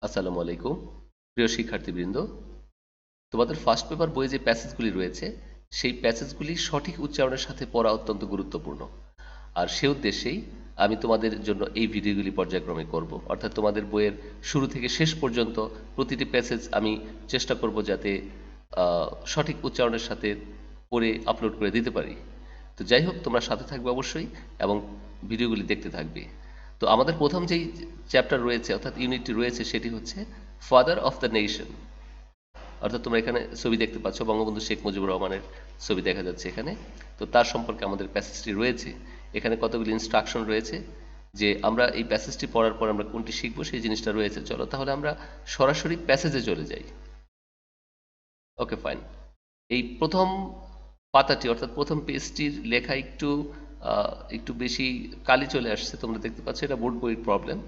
আসসালামু আলাইকুম প্রিয় শিক্ষার্থীবৃন্দ। তোমাদের ফার্স্ট পেপার বইয়ে যে প্যাসেজগুলি রয়েছে সেই প্যাসেজগুলি সঠিক উচ্চারণের সাথে পড়া অত্যন্ত গুরুত্বপূর্ণ। আর সে উদ্দেশ্যেই আমি তোমাদের জন্য এই ভিডিওগুলি পর্যায়ক্রমে করব, অর্থাৎ তোমাদের বইয়ের শুরু থেকে শেষ পর্যন্ত প্রতিটি প্যাসেজ আমি চেষ্টা করব যাতে সঠিক উচ্চারণের সাথে পড়ে আপলোড করে দিতে পারি। তো যাই হোক, তোমরা সাথে থাকবে অবশ্যই এবং ভিডিওগুলি দেখতে থাকবে। তো আমাদের প্রথম যেই চ্যাপ্টার রয়েছে অর্থাৎ ইউনিটটি রয়েছে সেটি হচ্ছে ফাদার অফ দ্য নেশন। অর্থাৎ তোমরা এখানে ছবি দেখতে পাচ্ছ, বঙ্গবন্ধু শেখ মুজিবুর রহমানের ছবি দেখা যাচ্ছে এখানে। তো তার সম্পর্কে আমাদের প্যাসেজটি রয়েছে। এখানে কতগুলি ইনস্ট্রাকশন রয়েছে যে আমরা এই প্যাসেজটি পড়ার পর আমরা কোনটি শিখবো সেই জিনিসটা রয়েছে। চলো তাহলে আমরা সরাসরি প্যাসেজে চলে যাই। ওকে, ফাইন। এই প্রথম পাতাটি অর্থাৎ প্রথম পেজটির লেখা একটু বেশি কালি চলে আসছে, তোমরা দেখতে পাচ্ছ। এটা বোর্ড বইয়ের প্রবলেম।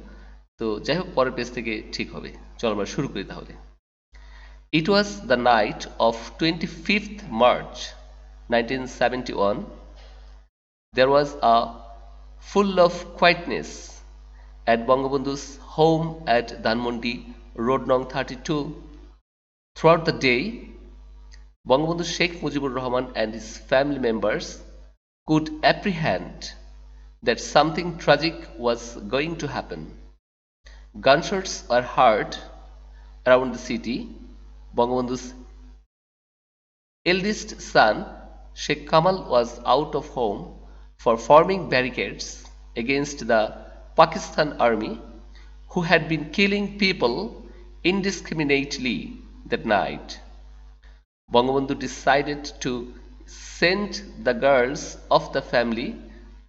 তো যাই হোক, পরের পেজ থেকে ঠিক হবে। চলো আমরা শুরু করি তাহলে। It was the night of 25th March 1971. There was a full of quietness at Bangabandhu's home at Dhanmondi Road Nong 32. Throughout the day, Bangabandhu Sheikh Mujibur Rahman and his family members could apprehend that something tragic was going to happen. Gunshots were heard around the city. Bangabandhu's eldest son, Sheikh Kamal, was out of home for forming barricades against the Pakistan army, who had been killing people indiscriminately that night. Bangabandhu decided to send the girls of the family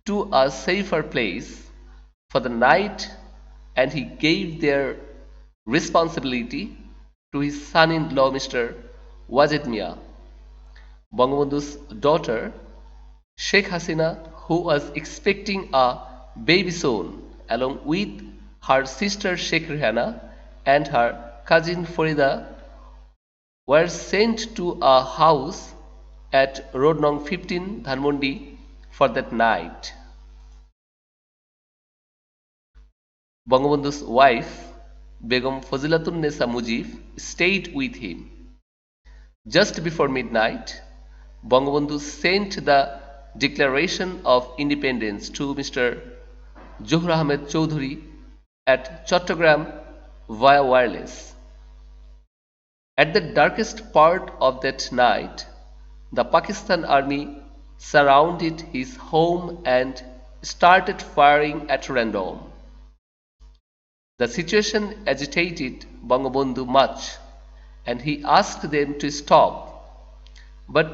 to a safer place for the night, and he gave their responsibility to his son-in-law, Mr. Wajid Mia. Bangabandhu's daughter, Sheikh Hasina, who was expecting a baby soon, along with her sister Sheikh Rehana and her cousin Farida, were sent to a house at Road Nong 15, Dhanmondi, for that night. Bangabandhu's wife, Begum Fazilatun Nessa Mujib, stayed with him. Just before midnight, Bangabandhu sent the Declaration of Independence to Mr. Johar Ahmed Chowdhury at Chattogram via wireless. At the darkest part of that night, the Pakistan army surrounded his home and started firing at random. The situation agitated Bangabandhu much, and he asked them to stop. But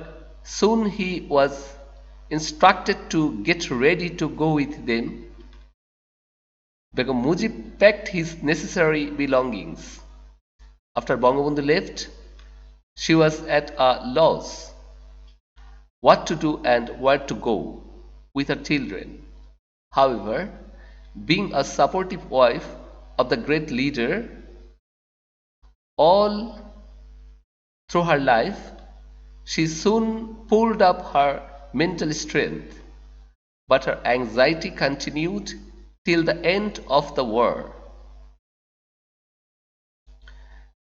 soon he was instructed to get ready to go with them. Begum Mujib packed his necessary belongings. After Bangabandhu left, she was at a loss what to do and where to go with her children. However, being a supportive wife of the great leader all through her life, she soon pulled up her mental strength, but her anxiety continued till the end of the war.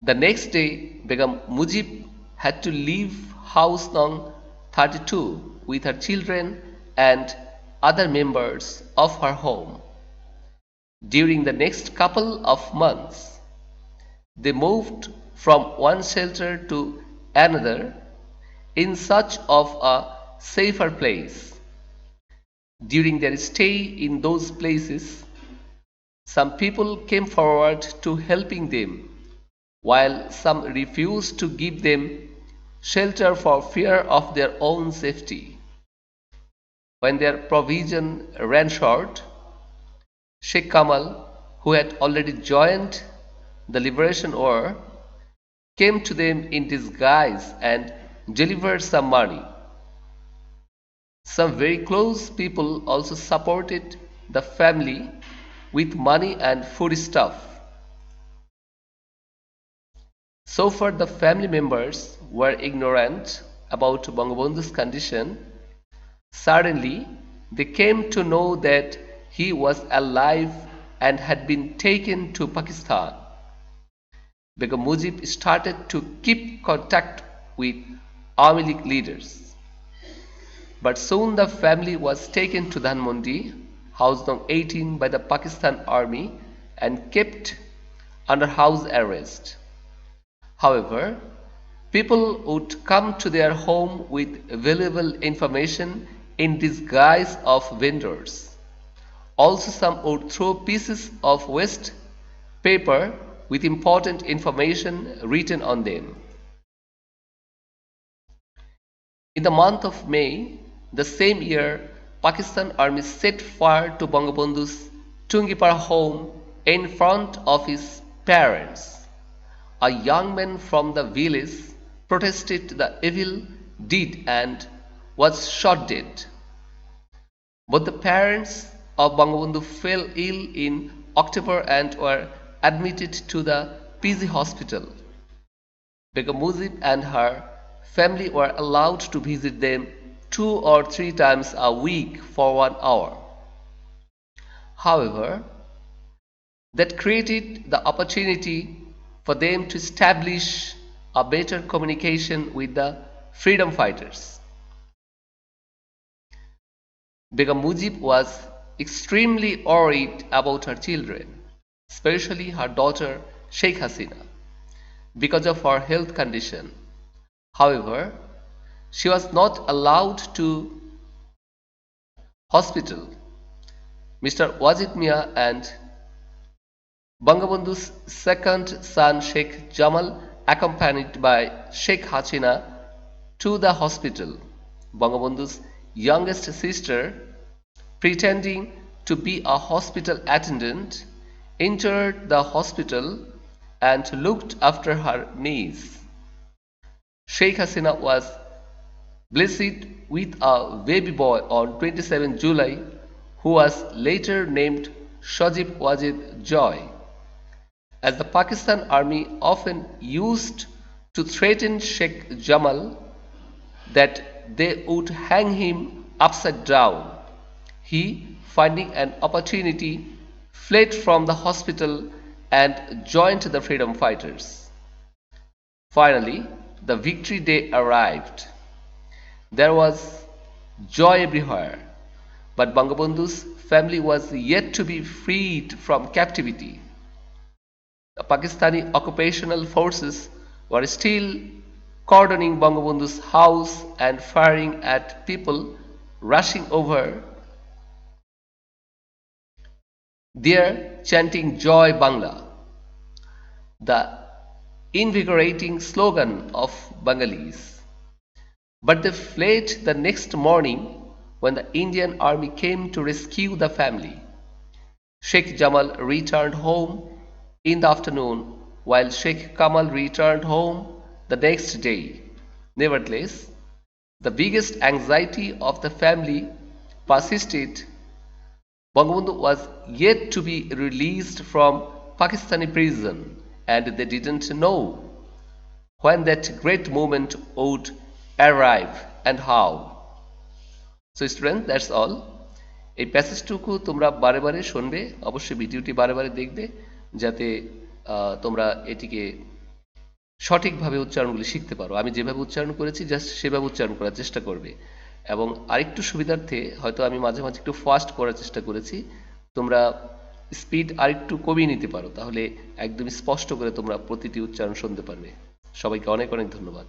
The next day, Begum Mujib had to leave house Nong 32 with her children and other members of her home. During the next couple of months, they moved from one shelter to another in search of a safer place. During their stay in those places, some people came forward to helping them, while some refused to give them shelter for fear of their own safety. When their provision ran short, Sheikh Kamal, who had already joined the Liberation War, came to them in disguise and delivered some money. Some very close people also supported the family with money and foodstuff. So far the family members were ignorant about Bangabandhu's condition. Suddenly, they came to know that he was alive and had been taken to Pakistan. Begum Mujib started to keep contact with Army League leaders. But soon the family was taken to Dhanmondi, house number 18 by the Pakistan Army and kept under house arrest. However, people would come to their home with valuable information in disguise of vendors. Also, some would throw pieces of waste paper with important information written on them. In the month of May, the same year, Pakistan Army set fire to Bangabandhu's Tungipara home in front of his parents. A young man from the village protested the evil deed and was shot dead. Both the parents of Bangabandhu fell ill in October and were admitted to the PG hospital. Begum Mujib and her family were allowed to visit them 2 or 3 times a week for 1 hour. However, that created the opportunity for them to establish a better communication with the freedom fighters. Begum Mujib was extremely worried about her children, especially her daughter Sheikh Hasina, because of her health condition. However, she was not allowed to hospital. Mr. Wajid Mia and Bangabandhu's second son Sheikh Jamal, accompanied by Sheikh Hasina to the hospital. Bangabandhu's youngest sister, pretending to be a hospital attendant, entered the hospital and looked after her niece. Sheikh Hasina was blessed with a baby boy on 27 July who was later named Shajib Wajid Joy. As the Pakistan Army often used to threaten Sheikh Jamal that they would hang him upside down, he, finding an opportunity, fled from the hospital and joined the freedom fighters. Finally, the victory day arrived. There was joy everywhere, but Bangabandhu's family was yet to be freed from captivity. The Pakistani occupational forces were still cordoning Bangabandhu's house and firing at people rushing over there chanting Joy Bangla, the invigorating slogan of Bengalis. But they fled the next morning when the Indian army came to rescue the family. Sheikh Jamal returned home in the afternoon while Sheikh Kamal returned home the next day. Nevertheless, the biggest anxiety of the family persisted. Bangabandhu was yet to be released from Pakistani prison and they didn't know when that great moment would arrive and how. So students, that's all. এই প্যাসেজটুকু তোমরা বারে বারে শুনবে, অবশ্যই ভিডিওটি বারে বারে দেখবে যাতে তোমরা এটিকে সঠিকভাবে উচ্চারণগুলি শিখতে পারো। আমি যেভাবে উচ্চারণ করেছি জাস্ট সেভাবে উচ্চারণ করার চেষ্টা করবে। এবং আরেকটু সুবিধার্থে হয়তো আমি মাঝে মাঝে একটু ফাস্ট করার চেষ্টা করেছি, তোমরা স্পিড আরেকটু কমিয়ে নিতে পারো, তাহলে একদম স্পষ্ট করে তোমরা প্রতিটি উচ্চারণ শুনতে পারবে। সবাইকে অনেক অনেক ধন্যবাদ।